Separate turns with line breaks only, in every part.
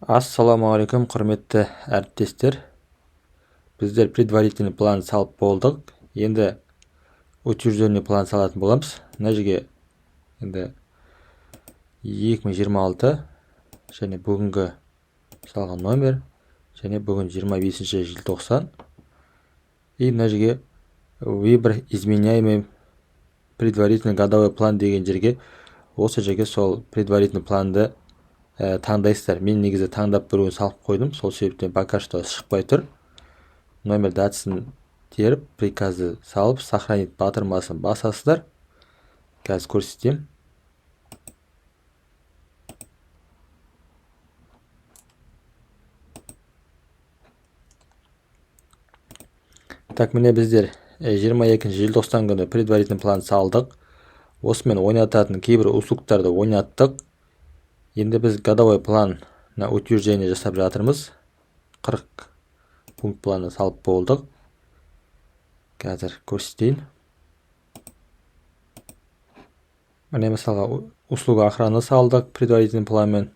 Ассалаумағалейкум, құрметті әріптестер. Біздер предварительный план салып болдық. Енді утвержденный план салатын боламыз. Мына жерге енді 2026 және бүгінгі салған номер және бүгін 25 желтоқсан. И мына жерге выбор изменяемый предварительный годовой план деген жерге осы жерге сол предварительный планды таңдайсыздар. Мен негізі таңдап біреуін салып қойдым. Сол себептен пока что шықпай тұр. Номер датасын теріп, приказды салып, сохранить батырмасын басасыздар. Қазір көрсетем. Так, міне біздер 22 желтоқсан күні предварительный план салдық. Осымен ойнататын кейбір услугтарды ойнаттық. Енді біз годовой план на утверждение жасап жатырмыз. 40 пункт планы салып болдық. Қазір көрсетейін. Міне мысалға услуга охраны салдық предварительный планмен.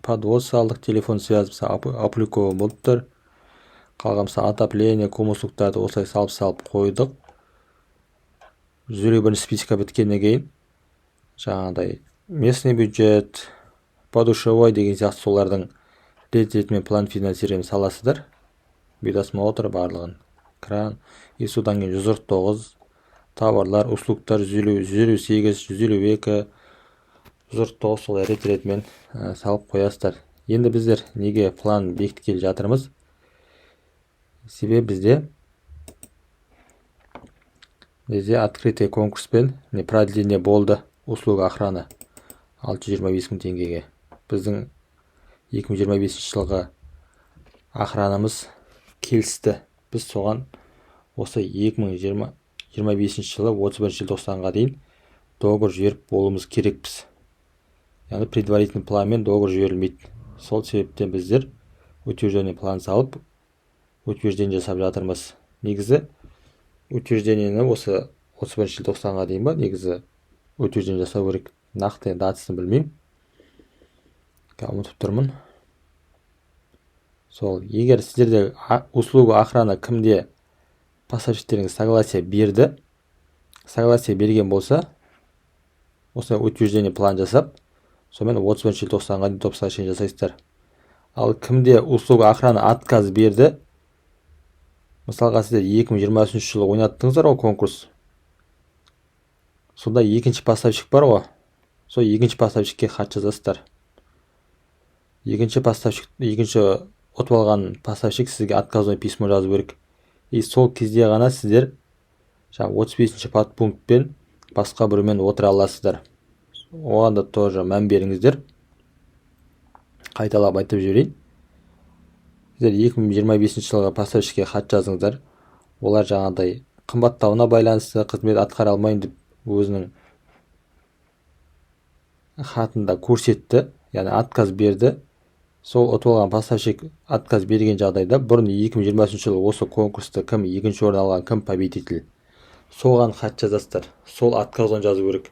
Подвоз салдық, телефон связь опубликован болып тұр. Қалғамса отопление, коммуслугтарды осылай салып қойдық. 101 списокка біткеннен кейін жаңағыдай местный бюджет, подушевой деген сияқты солардың рет-ретімен план финансирование саласыздар. Видосмотр барлығын. Кран. И содан кейін 149 товарлар, услугтар 158, 152, 149 солай рет-ретімен салып қоясыздар. Енді біздер неге план бекіткелі жатырмыз? Себебі бізде открытый конкурспен продление болды услуга охраны 625 мың теңгеге. Біздің 2025 жылғы охранамыз келісті. Біз соған осы 2025 жылы 31 желтоқсанға дейін договор жіберіп болуымыз керекпіз. Яғни предварительный планмен договор жіберілмейді. Сол себептен біздер утверждение план салып, утверждение жасап жатырмыз. Негізі утверждениені осы 31 желтоқсанға дейін ба, негізі утверждение жасау керек. Нақты датасын білмеймін. Ұмытып тұрмын. Сол, егер сіздерде услуга охрана кімде поставщиктеріңіз согласие берді, согласие берген болса, осы утверждение план жасап, сонымен 31 желтоқсанға дейін топ соглашение жасайсыздар. Ал кімде услуга охрана отказ берді, мысалға сіздер 2023 жылы ойнаттыңыздар ғой конкурс. Сонда екінші поставщик бар ғой. Сол екінші поставщикке хат жазасыздар. Екінші ұтып алған поставщик сізге отказной письмо жазу керек. И сол кезде ғана сіздер 35-ші подпунктпен басқа біреумен отыра аласыздар. Оған да тоже мән беріңіздер. Қайталап айтып жіберейін. Сіздер 2025 жылға поставщикке хат жазыңыздар. Олар жаңағыдай қымбаттауына байланысты қызмет атқара алмайын деп өзінің хатында көрсетті, яғни отказ берді. Сол ұтып алған поставщик отказ берген жағдайда бұрын 2020 жылы осы конкурста кім екінші орын алған, кім победитель, соған хат жазасыздар. Сол отказын жазу керек.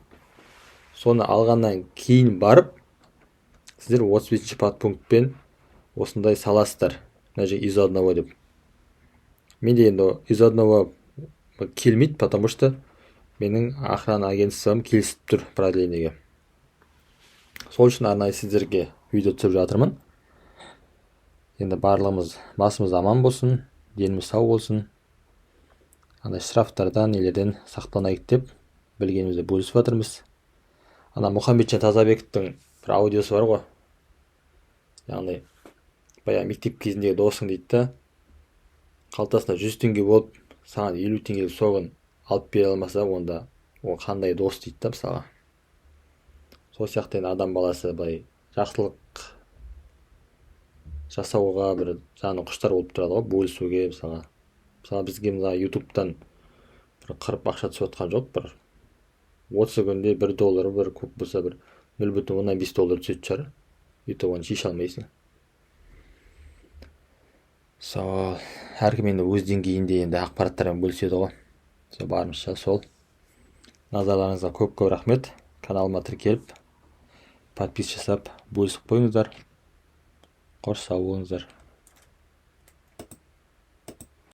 Соны алғаннан кейін барып сіздер 35-ші подпунктпен осындай саласыздар. Мына жерге из одного деп. Менде енді из одного келмейді, потому что менің охрана агентством келісіп тұр продлениеге. Сол үшін арнайы сіздерге видео түсіріп жатырмын. Енді барлығымыз басымыз аман болсын, деніміз сау болсын. Андай штрафтардан, нелерден сақтанайық деп білгенімізді бөлісіп жатырмыз. Ана Мұхамбетжан Тазабековтың бір аудиосы бар ғой. Яғни баяғы мектеп кезіндегі досың дейді да, қалтасына 100 теңге болып, саған 50 теңгелік соғын алып бере алмаса, онда ол қандай дос дейді да, мысалға. Сол сияқты адам баласы былай жақсылық жасауға бір жаны құштар болып тұрады ғой, бөлісуге мысалға. Мысалға бізге ютубтан бір қырып ақша түсіп отқан жоқ, бір 30 күнде $1, бір көп болса бір $0,5 түсетін шығар. Ютуб оны шеше алмайсың. Сол, әркім енді өз деңгейінде енді ақпараттармен бөліседі ғой. Сол барымызша сол. Назарларыңызға көп рахмет. Каналыма тіркеліп, подпис жасап, бөлісіп қойыңыздар. қош сау болыңыздар.